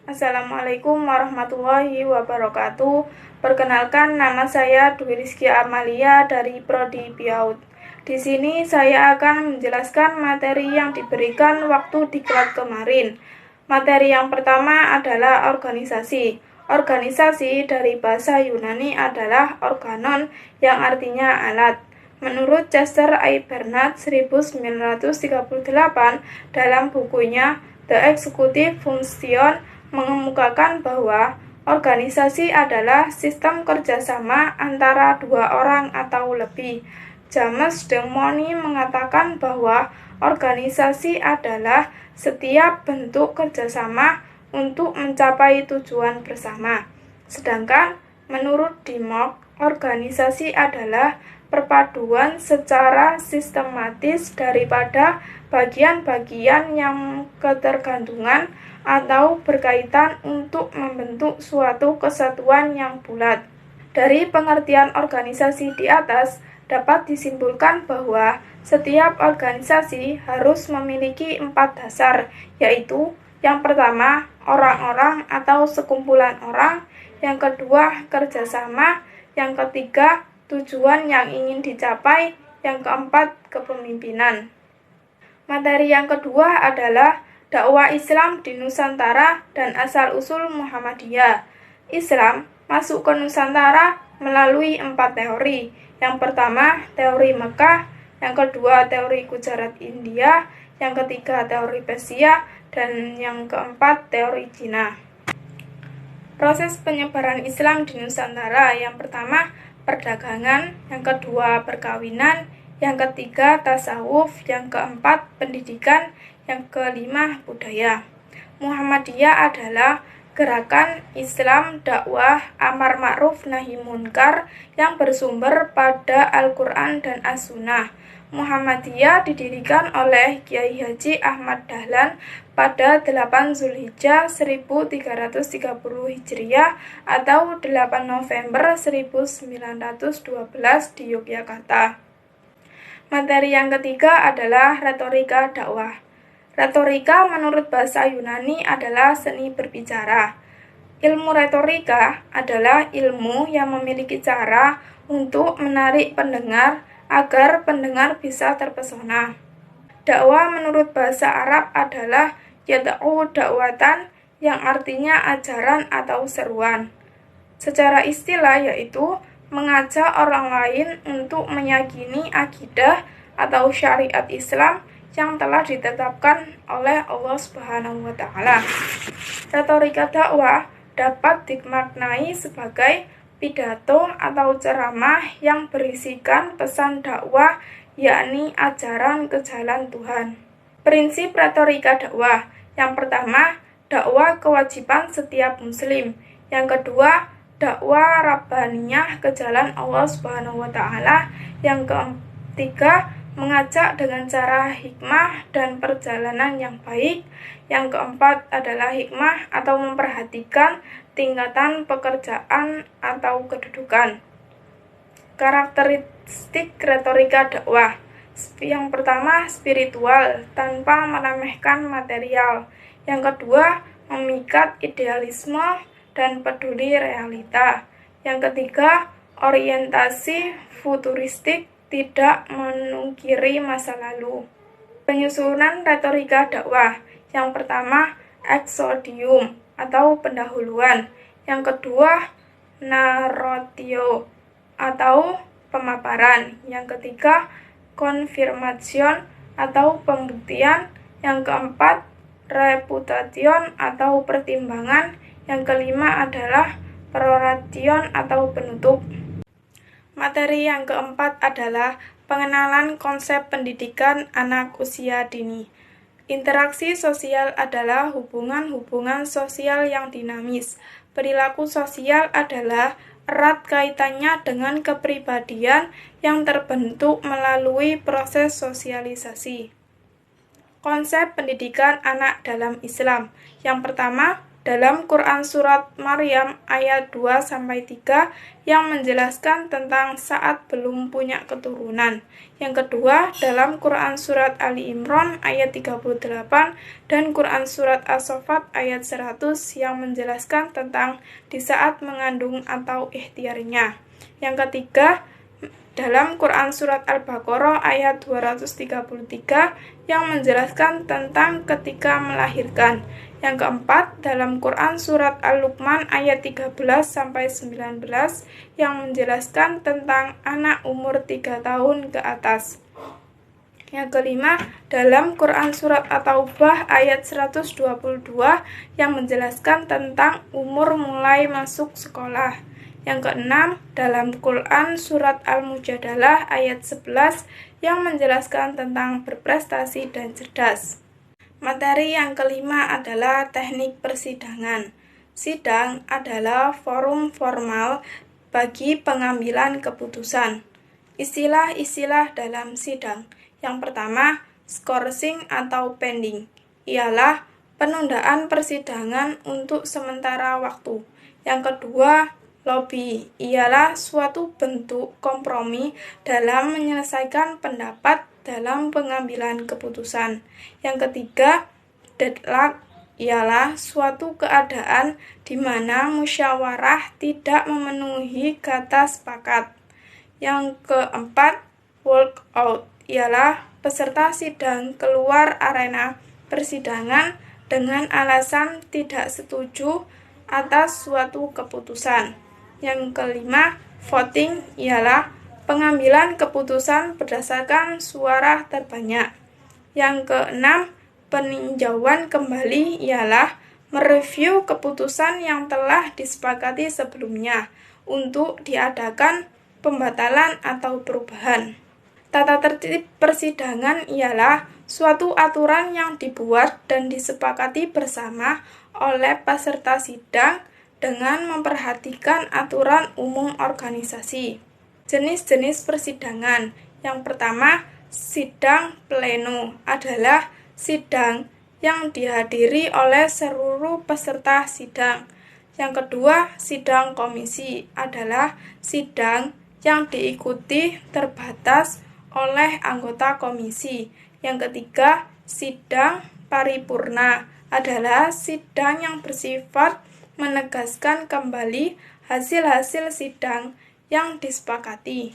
Assalamualaikum warahmatullahi wabarakatuh. Perkenalkan, nama saya Dwi Rizky Amalia dari Prodi PIAUD. Di sini saya akan menjelaskan materi yang diberikan waktu diklat kemarin. Materi yang pertama adalah organisasi. Organisasi dari bahasa Yunani adalah organon yang artinya alat. Menurut Chester I. Bernard 1938 dalam bukunya The Executive Function mengemukakan bahwa organisasi adalah sistem kerjasama antara dua orang atau lebih. James de Money mengatakan bahwa organisasi adalah setiap bentuk kerjasama untuk mencapai tujuan bersama. Sedangkan menurut Dimmock, organisasi adalah perpaduan secara sistematis daripada bagian-bagian yang ketergantungan atau berkaitan untuk membentuk suatu kesatuan yang bulat. Dari pengertian organisasi di atas, dapat disimpulkan bahwa setiap organisasi harus memiliki 4 dasar, yaitu yang pertama, orang-orang atau sekumpulan orang, yang kedua, kerjasama, yang ketiga, tujuan yang ingin dicapai, yang keempat, kepemimpinan. Materi yang kedua adalah dakwah Islam di Nusantara dan asal-usul Muhammadiyah. Islam masuk ke Nusantara melalui 4 teori. Yang pertama, teori Mekah, yang kedua, teori Gujarat India, yang ketiga, teori Persia, dan yang keempat, teori Cina. Proses penyebaran Islam di Nusantara, yang pertama, perdagangan, yang kedua, perkawinan, yang ketiga, tasawuf, yang keempat, pendidikan, yang kelima, budaya. Muhammadiyah adalah gerakan Islam dakwah amar ma'ruf nahi munkar yang bersumber pada Al-Quran dan As-Sunnah. Muhammadiyah didirikan oleh Kiai Haji Ahmad Dahlan pada 8 Zulhijjah 1330 Hijriah atau 8 November 1912 di Yogyakarta. Materi yang ketiga adalah retorika dakwah. Retorika menurut bahasa Yunani adalah seni berbicara. Ilmu retorika adalah ilmu yang memiliki cara untuk menarik pendengar agar pendengar bisa terpesona. Dakwah menurut bahasa Arab adalah yad'u dakwatan yang artinya ajaran atau seruan. Secara istilah yaitu mengajak orang lain untuk meyakini akidah atau syariat Islam yang telah ditetapkan oleh Allah Subhanahu wa Ta'ala. Retorika dakwah dapat dimaknai sebagai pidato atau ceramah yang berisikan pesan dakwah, yakni ajaran ke jalan Tuhan. Prinsip retorika dakwah. Yang pertama, dakwah kewajiban setiap muslim. Yang kedua, dakwah rabbaniyah ke jalan Allah Subhanahu wa Ta'ala. Yang ketiga, mengajak dengan cara hikmah dan perjalanan yang baik. Yang keempat adalah hikmah atau memperhatikan tingkatan pekerjaan atau kedudukan. Karakteristik retorika dakwah. Yang pertama, spiritual, tanpa meremehkan material. Yang kedua, memikat idealisme dan peduli realita. Yang ketiga, orientasi futuristik, tidak menungkiri masa lalu. Penyusunan retorika dakwah. Yang pertama, exodium atau pendahuluan. Yang kedua, narratio atau pemaparan. Yang ketiga, confirmation atau pembuktian. Yang keempat, reputation atau pertimbangan. Yang kelima adalah peroration atau penutup. Materi yang keempat adalah pengenalan konsep pendidikan anak usia dini. Interaksi sosial adalah hubungan-hubungan sosial yang dinamis. Perilaku sosial adalah erat kaitannya dengan kepribadian yang terbentuk melalui proses sosialisasi. Konsep pendidikan anak dalam Islam. Yang pertama, dalam Quran Surat Maryam ayat 2-3 yang menjelaskan tentang saat belum punya keturunan. Yang kedua, dalam Quran Surat Ali Imran ayat 38 dan Quran Surat As-Saffat ayat 100 yang menjelaskan tentang di saat mengandung atau ikhtiarnya. Yang ketiga, dalam Quran Surat Al-Baqarah ayat 233 yang menjelaskan tentang ketika melahirkan. Yang keempat, dalam Quran Surat Al-Luqman ayat 13-19 yang menjelaskan tentang anak umur 3 tahun ke atas. Yang kelima, dalam Quran Surat At-Taubah ayat 122 yang menjelaskan tentang umur mulai masuk sekolah. Yang keenam, dalam Quran Surat Al-Mujadalah ayat 11 yang menjelaskan tentang berprestasi dan cerdas. Materi yang kelima adalah teknik persidangan. Sidang adalah forum formal bagi pengambilan keputusan. Istilah-istilah dalam sidang. Yang pertama, skorsing atau pending, ialah penundaan persidangan untuk sementara waktu. Yang kedua, lobby, ialah suatu bentuk kompromi dalam menyelesaikan pendapat dalam pengambilan keputusan. Yang ketiga, deadlock, ialah suatu keadaan di mana musyawarah tidak memenuhi kata sepakat. Yang keempat, walkout, ialah peserta sidang keluar arena persidangan dengan alasan tidak setuju atas suatu keputusan. Yang kelima, voting, ialah pengambilan keputusan berdasarkan suara terbanyak. Yang keenam, peninjauan kembali, ialah mereview keputusan yang telah disepakati sebelumnya untuk diadakan pembatalan atau perubahan. Tata tertib persidangan ialah suatu aturan yang dibuat dan disepakati bersama oleh peserta sidang dengan memperhatikan aturan umum organisasi. Jenis-jenis persidangan. Yang pertama, sidang pleno adalah sidang yang dihadiri oleh seluruh peserta sidang. Yang kedua, sidang komisi adalah sidang yang diikuti terbatas oleh anggota komisi. Yang ketiga, sidang paripurna adalah sidang yang bersifat menegaskan kembali hasil-hasil sidang yang disepakati.